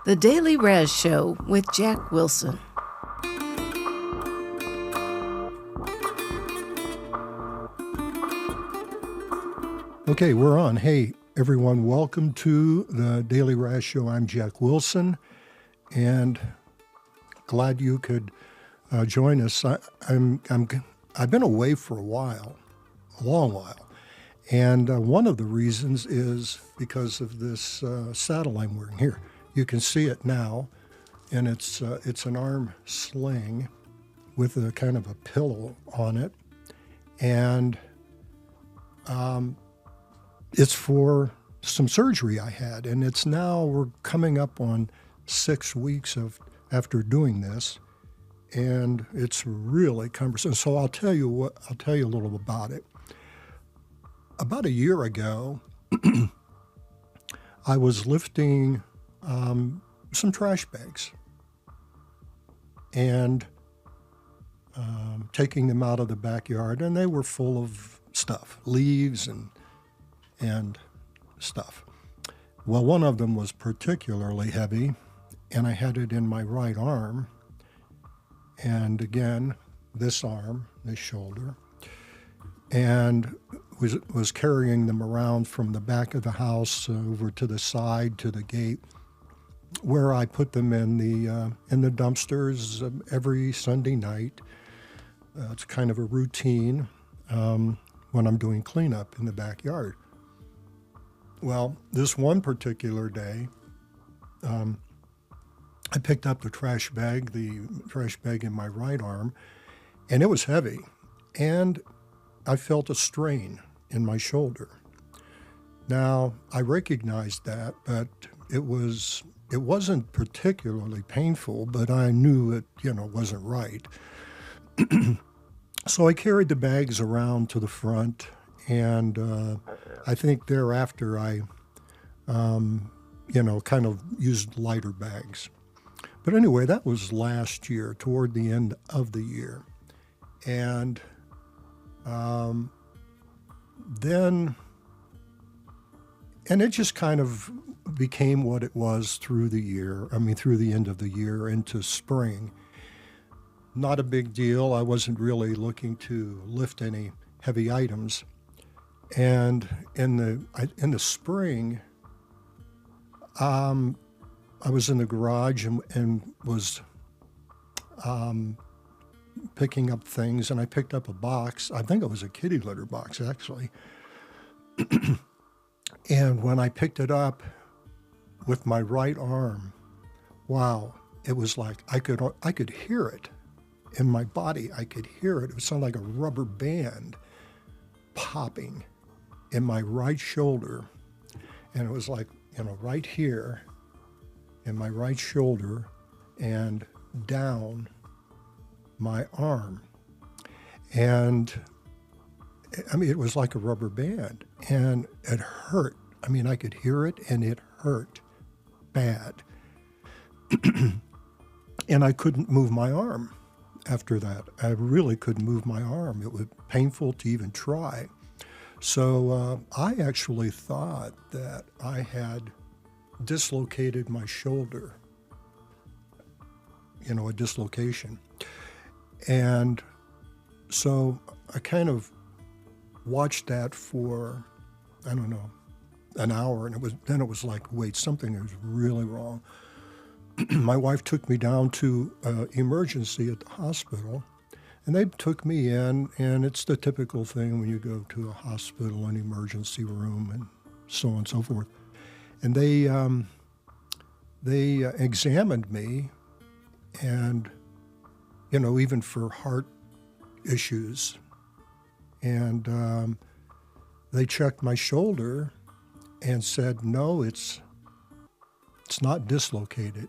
The Daily Raz Show with Jack Wilson. Okay, we're on. Hey, everyone, welcome to the Daily Raz Show. I'm Jack Wilson, and glad you could join us. I've been away for a while, a long while, and one of the reasons is because of this saddle I'm wearing here. You can see it now, and it's an arm sling with a kind of a pillow on it, and it's for some surgery I had, and we're coming up on 6 weeks after doing this, and it's really cumbersome. So I'll tell you a little about it. About a year ago, I was lifting some trash bags and taking them out of the backyard, and they were full of stuff, leaves and stuff. Well, one of them was particularly heavy, and I had it in my right arm, and again, this arm, this shoulder, and was carrying them around from the back of the house over to the side to the gate, where I put them in the dumpsters every Sunday night. It's kind of a routine when I'm doing cleanup in the backyard. Well, this one particular day, I picked up the trash bag in my right arm, and it was heavy, and I felt a strain in my shoulder. Now, I recognized that, but it wasn't particularly painful, but I knew it, wasn't right. So I carried the bags around to the front, and I think thereafter I, kind of used lighter bags. But anyway, that was last year, toward the end of the year. And and it just kind of became what it was through the end of the year into spring. Not a big deal. I wasn't really looking to lift any heavy items. And in the spring, I was in the garage and was picking up things, and I picked up a box. I think it was a kitty litter box, actually. And when I picked it up with my right arm, wow, it was like I could hear it in my body. I could hear it. It would sound like a rubber band popping in my right shoulder. And it was like, right here in my right shoulder and down my arm. And it was like a rubber band, and it hurt. I could hear it, and it hurt bad. And I couldn't move my arm after that. I really couldn't move my arm. It was painful to even try. So I actually thought that I had dislocated my shoulder, a dislocation. And so I kind of watched that for, an hour, and it was like, wait, something is really wrong. My wife took me down to emergency at the hospital, and they took me in, and it's the typical thing when you go to a hospital, an emergency room, and so on and so forth. And they examined me, and even for heart issues, and they checked my shoulder and said, no, it's not dislocated.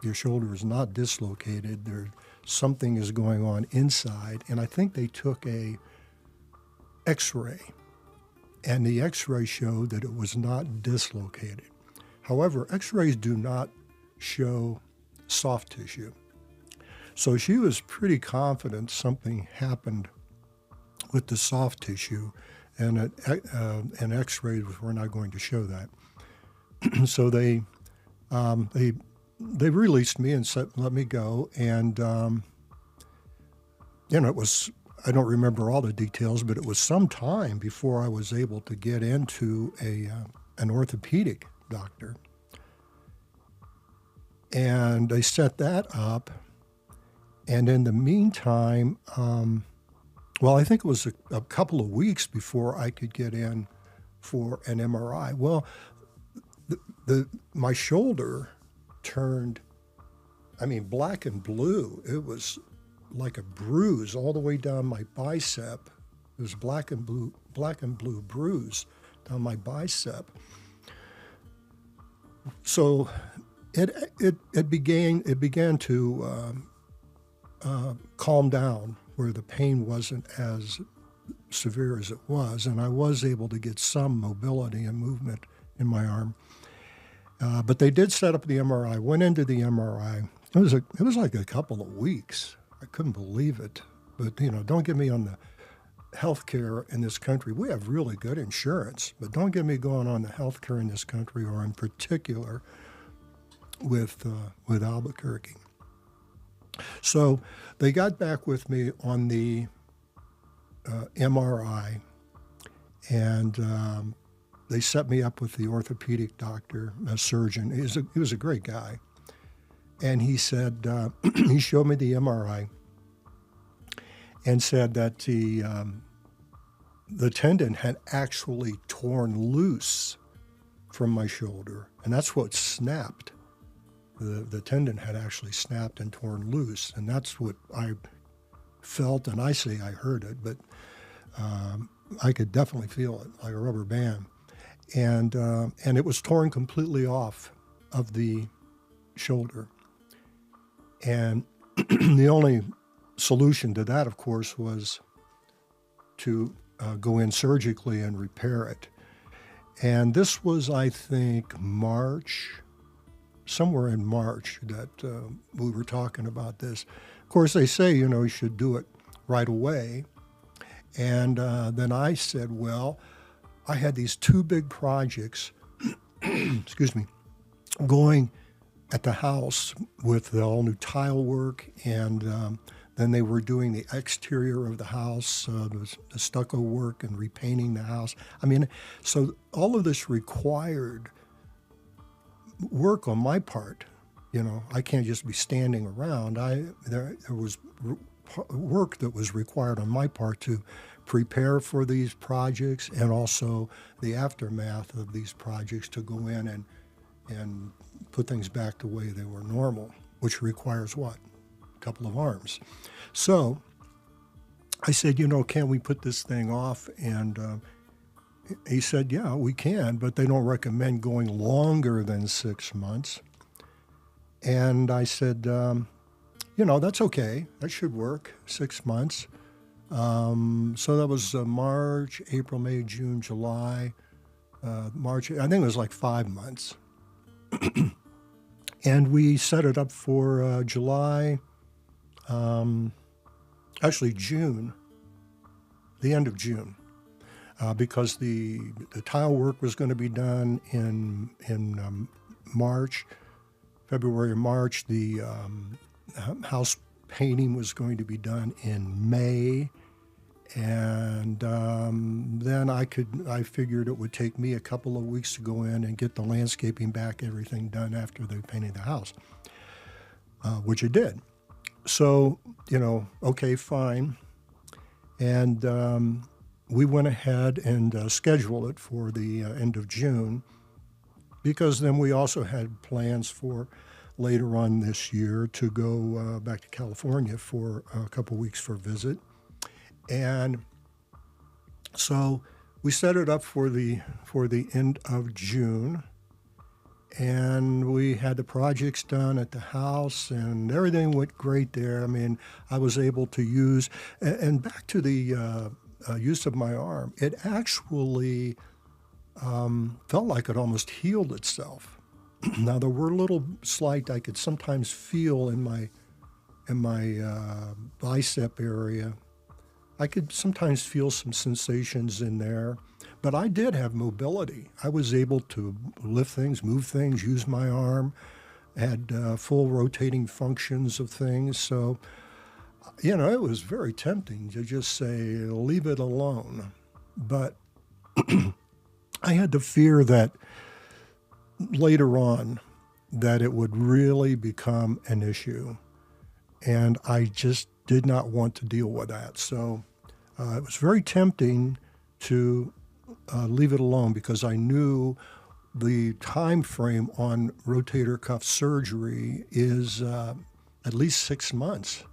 Your shoulder is not dislocated. Something is going on inside. And I think they took a x-ray, and the x-ray showed that it was not dislocated. However, x-rays do not show soft tissue. So she was pretty confident something happened with the soft tissue, and an x-rays were not going to show that. So they they released me and said, let me go. And, it was, I don't remember all the details, but it was some time before I was able to get into an orthopedic doctor. And they set that up. And in the meantime, I think it was a couple of weeks before I could get in for an MRI. Well, my shoulder turned, black and blue. It was like a bruise all the way down my bicep. It was black and blue bruise down my bicep. So it began to calm down, where the pain wasn't as severe as it was, and I was able to get some mobility and movement in my arm. But they did set up the MRI. Went into the MRI. It was like a couple of weeks. I couldn't believe it. But don't get me on the healthcare in this country. We have really good insurance, but don't get me going on the healthcare in this country, or in particular with Albuquerque. So they got back with me on the MRI, and they set me up with the orthopedic doctor, a surgeon. He was a great guy. And he said, he showed me the MRI and said that the tendon had actually torn loose from my shoulder, and that's what snapped. The tendon had actually snapped and torn loose, and that's what I felt, and I say I heard it, but I could definitely feel it, like a rubber band. And it was torn completely off of the shoulder. And the only solution to that, of course, was to go in surgically and repair it. And this was, I think, somewhere in March that we were talking about this. Of course, they say, you should do it right away. And then I said, well, I had these two big projects, excuse me, going at the house with the all new tile work, and then they were doing the exterior of the house, the stucco work and repainting the house. So all of this required work on my part. I can't just be standing around. There was work that was required on my part to prepare for these projects, and also the aftermath of these projects, to go in and put things back the way they were normal, which requires what? A couple of arms. So I said, can we put this thing off? And he said, yeah, we can, but they don't recommend going longer than 6 months. And I said, that's okay. That should work, 6 months. So that was March, April, May, June, July, March. I think it was like 5 months. And we set it up for July, actually June, the end of June, because the tile work was going to be done in March, February or March. The house painting was going to be done in May. And then I figured it would take me a couple of weeks to go in and get the landscaping back, everything done after they painted the house, which it did. So, okay, fine. And we went ahead and scheduled it for the end of June, because then we also had plans for later on this year to go back to California for a couple weeks for a visit. And so we set it up for the end of June, and we had the projects done at the house, and everything went great there. I was able to use, and back to the use of my arm, it actually felt like it almost healed itself. Now, there were little slight, I could sometimes feel in my bicep area. I could sometimes feel some sensations in there, but I did have mobility. I was able to lift things, move things, use my arm. had full rotating functions of things. So, it was very tempting to just say, leave it alone. But I had the fear that later on that it would really become an issue. And I just did not want to deal with that. So it was very tempting to leave it alone because I knew the time frame on rotator cuff surgery is at least 6 months.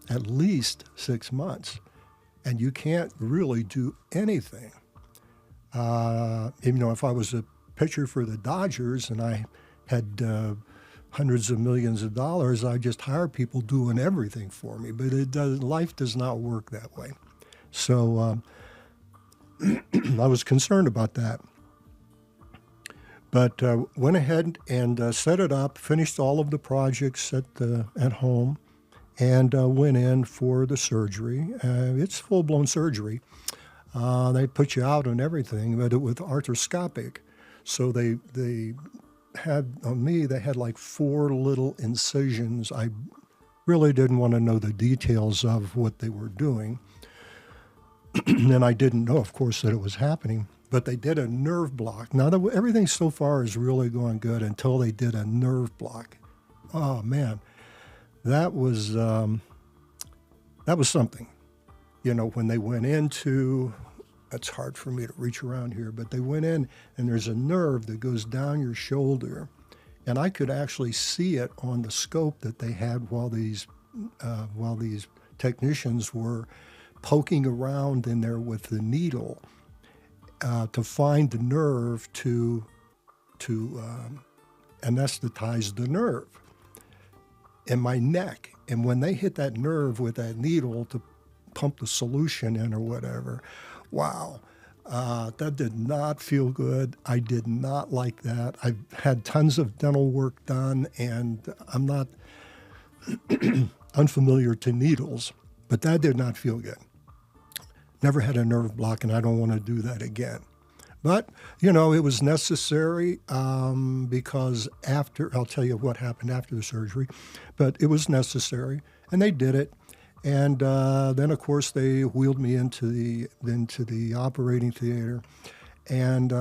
At least 6 months. And you can't really do anything. If I was a pitcher for the Dodgers and I had hundreds of millions of dollars, I'd just hire people doing everything for me. But life does not work that way. So I was concerned about that. But went ahead and set it up, finished all of the projects at home, and went in for the surgery. It's full-blown surgery. They put you out and everything, but with arthroscopic. So they had, on me, they had like 4 little incisions. I really didn't want to know the details of what they were doing. And I didn't know, of course, that it was happening. But they did a nerve block. Now, everything so far is really going good until they did a nerve block. Oh, man. That was something. When they went into, it's hard for me to reach around here, but they went in and there's a nerve that goes down your shoulder. And I could actually see it on the scope that they had while these technicians were poking around in there with the needle to find the nerve to anesthetize the nerve in my neck. And when they hit that nerve with that needle to pump the solution in or whatever, wow, that did not feel good. I did not like that. I've had tons of dental work done, and I'm not unfamiliar to needles, but that did not feel good. Never had a nerve block, and I don't want to do that again. But, it was necessary because I'll tell you what happened after the surgery, but it was necessary, and they did it. And then, of course, they wheeled me into the operating theater, and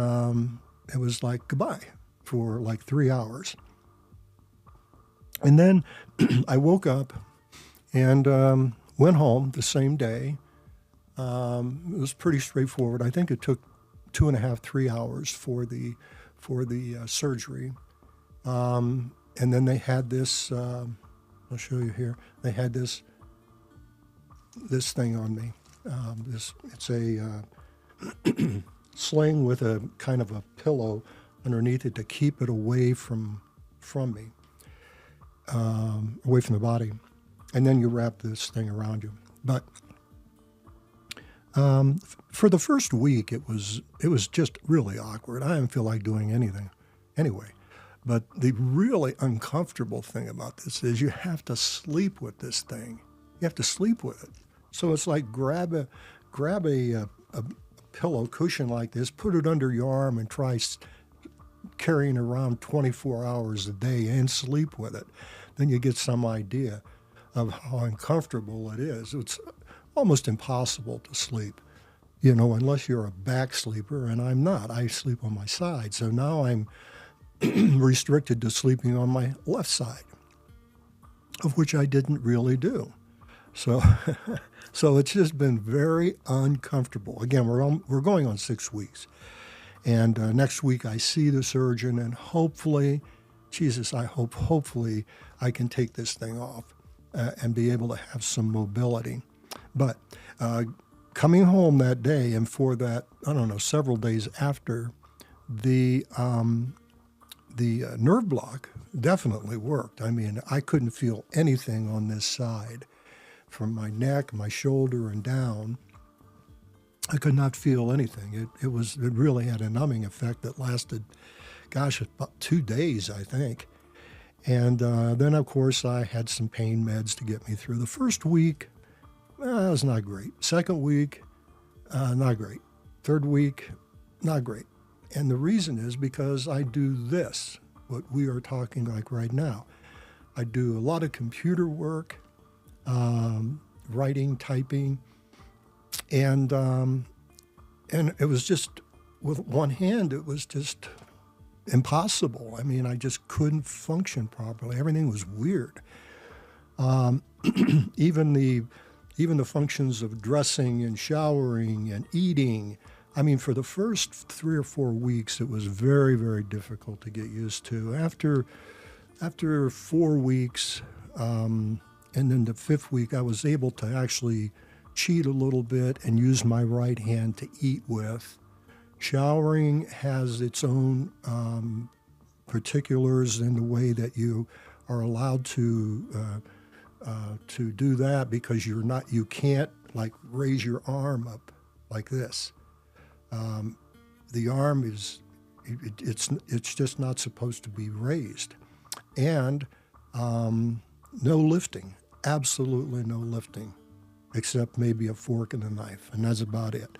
it was like goodbye for like 3 hours. And then I woke up and went home the same day. It was pretty straightforward. I think it took 2.5, 3 hours for the surgery. And then they had this, I'll show you here. They had this thing on me. It's a sling with a kind of a pillow underneath it to keep it away from me, away from the body. And then you wrap this thing around you. But for the first week, it was just really awkward. I didn't feel like doing anything anyway. But the really uncomfortable thing about this is you have to sleep with this thing. You have to sleep with it. So it's like grab a pillow cushion like this, put it under your arm, and try carrying it around 24 hours a day and sleep with it. Then you get some idea of how uncomfortable it is. It's almost impossible to sleep, unless you're a back sleeper, and I'm not. I sleep on my side. So now I'm restricted to sleeping on my left side, of which I didn't really do. So so it's just been very uncomfortable. Again, we're going on 6 weeks. And next week I see the surgeon, and hopefully I can take this thing off and be able to have some mobility. But coming home that day, and for that, several days after, the nerve block definitely worked. I mean, I couldn't feel anything on this side. From my neck, my shoulder, and down, I could not feel anything. It really had a numbing effect that lasted, about 2 days, I think. And then, of course, I had some pain meds to get me through. The first week, it was not great. Second week, not great. Third week, not great. And the reason is because I do this. what we are talking like right now. I do a lot of computer work, writing, typing, and it was just, with one hand, it was just impossible. I mean, I just couldn't function properly. Everything was weird. Even the functions of dressing and showering and eating. I mean, for the first 3 or 4 weeks, it was very, very difficult to get used to. After 4 weeks, and then the 5th week, I was able to actually cheat a little bit and use my right hand to eat with. Showering has its own particulars in the way that you are allowed to do that, because you can't like raise your arm up like this. The arm it's just not supposed to be raised, and no lifting, absolutely no lifting, except maybe a fork and a knife, and that's about it.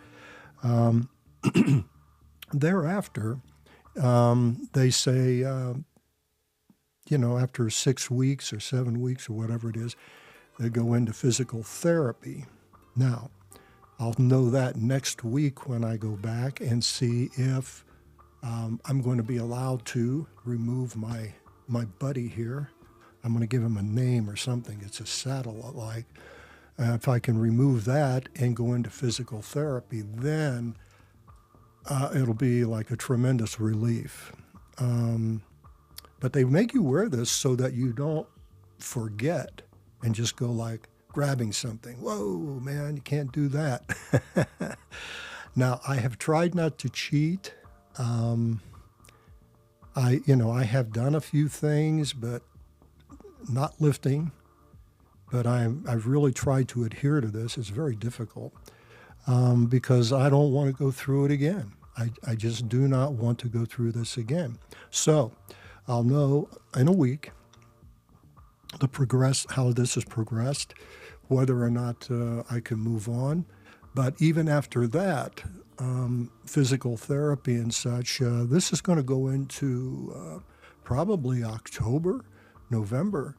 Thereafter, they say, after 6 weeks or 7 weeks or whatever it is, they go into physical therapy. Now, I'll know that next week when I go back and see if I'm going to be allowed to remove my buddy here. I'm going to give him a name or something. It's a satellite-like. If I can remove that and go into physical therapy, then it'll be like a tremendous relief. But they make you wear this so that you don't forget and just go like grabbing something. Whoa, man, you can't do that. Now, I have tried not to cheat. I have done a few things, but not lifting. But I've really tried to adhere to this. It's very difficult because I don't want to go through it again. I just do not want to go through this again. So I'll know in a week how this has progressed, whether or not I can move on. But even after that, physical therapy and such, this is going to go into probably October, November,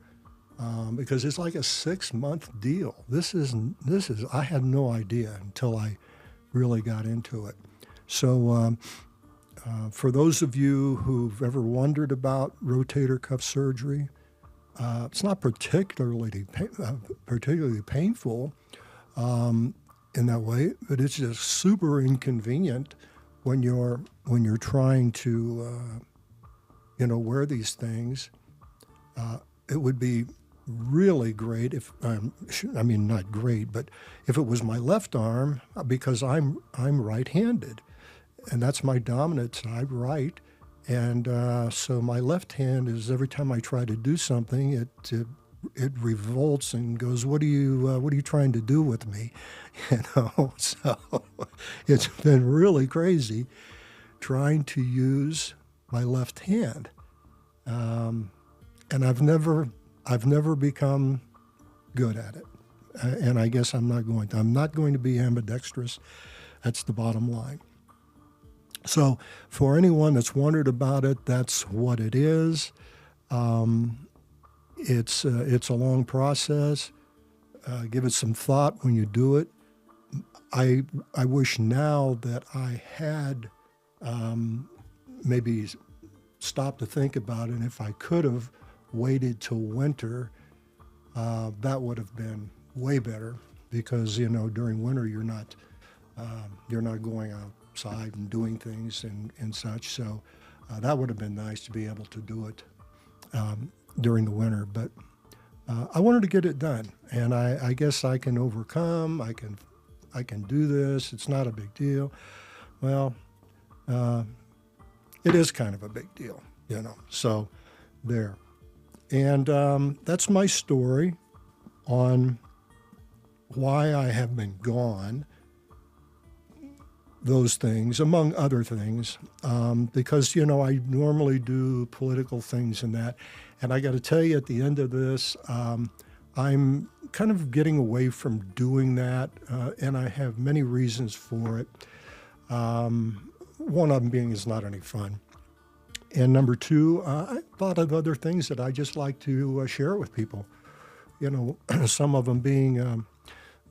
because it's like a 6-month deal. This is I had no idea until I really got into it. So for those of you who've ever wondered about rotator cuff surgery, it's not particularly painful in that way, but it's just super inconvenient when you're trying to wear these things. It would be really great if not great, but if it was my left arm, because I'm right-handed, and that's my dominant side, right. And so my left hand is, every time I try to do something, it revolts and goes, what are you trying to do with me? So it's been really crazy trying to use my left hand. And I've never become good at it. And I guess I'm not going to be ambidextrous. That's the bottom line. So for anyone that's wondered about it, that's what it is. It's a long process. Give it some thought when you do it. I wish now that I had maybe stopped to think about it. And if I could have waited till winter, that would have been way better, because during winter you're not going outside and doing things and such. So that would have been nice to be able to do it during the winter. But I wanted to get it done, and I guess I can overcome. I can do this. It's not a big deal. Well, it is kind of a big deal, So there. And that's my story on why I have been gone. Those things, among other things, because, I normally do political things and that. And I got to tell you, at the end of this, I'm kind of getting away from doing that, and I have many reasons for it. One of them being it's not any fun. And number two, I thought of other things that I just like to share with people. You know, some of them being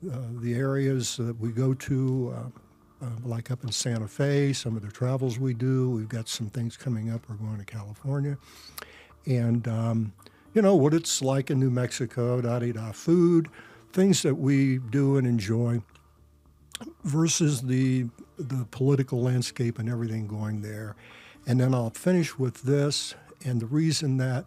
the areas that we go to, like up in Santa Fe, some of the travels we do. We've got some things coming up. We're going to California. And, you know, what it's like in New Mexico, da-da-da, food, things that we do and enjoy versus the political landscape and everything going there. And then I'll finish with this, and the reason that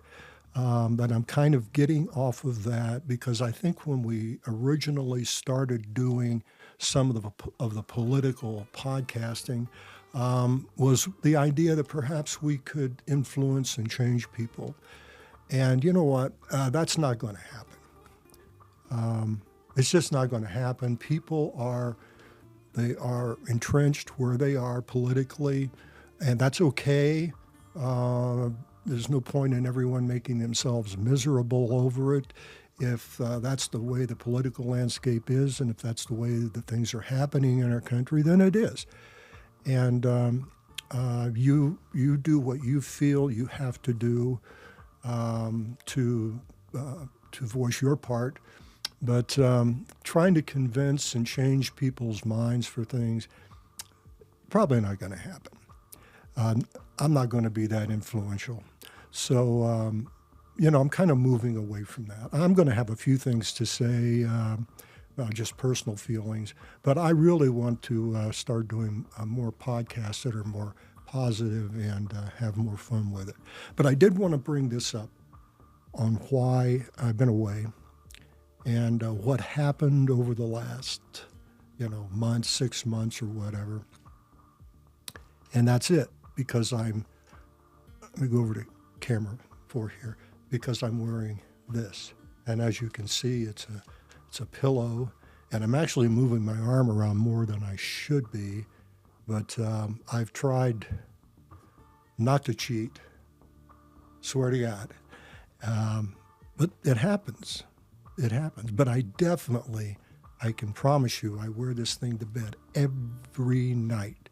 I'm kind of getting off of that, because I think when we originally started doing some of the political podcasting, was the idea that perhaps we could influence and change people. And you know what? That's not going to happen. It's just not going to happen. People are entrenched where they are politically, and that's okay. There's no point in everyone making themselves miserable over it. If that's the way the political landscape is, and if that's the way that things are happening in our country, then it is. And you do what you feel you have to do to voice your part. But trying to convince and change people's minds for things, probably not going to happen. I'm not going to be that influential. So, you know, I'm kind of moving away from that. I'm going to have a few things to say, just personal feelings, but I really want to start doing more podcasts that are more positive and have more fun with it. But I did want to bring this up on why I've been away and what happened over the last, you know, month, 6 months or whatever. And that's it, because let me go over to camera 4 here, because I'm wearing this. And as you can see, it's a pillow, and I'm actually moving my arm around more than I should be, but I've tried not to cheat, swear to God. But it happens. It happens. But I can promise you, I wear this thing to bed every night.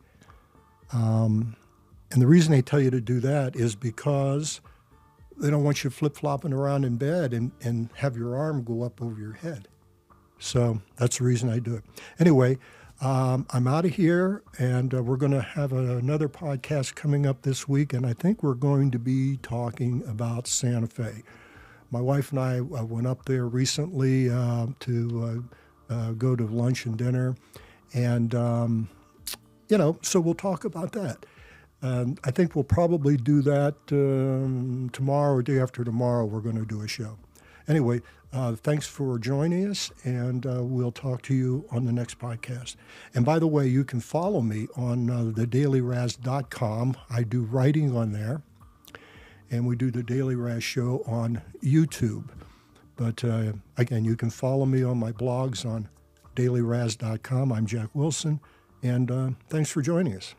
And the reason they tell you to do that is because they don't want you flip-flopping around in bed and have your arm go up over your head. So that's the reason I do it. Anyway, I'm out of here, and we're going to have another podcast coming up this week, and I think we're going to be talking about Santa Fe. My wife and I went up there recently to go to lunch and dinner, and, you know, so we'll talk about that. I think we'll probably do that tomorrow or day after tomorrow. We're going to do a show. Anyway, thanks for joining us, and we'll talk to you on the next podcast. And by the way, you can follow me on thedailyraz.com. I do writing on there, and we do the Daily Raz Show on YouTube. But again, you can follow me on my blogs on dailyraz.com. I'm Jack Wilson, and thanks for joining us.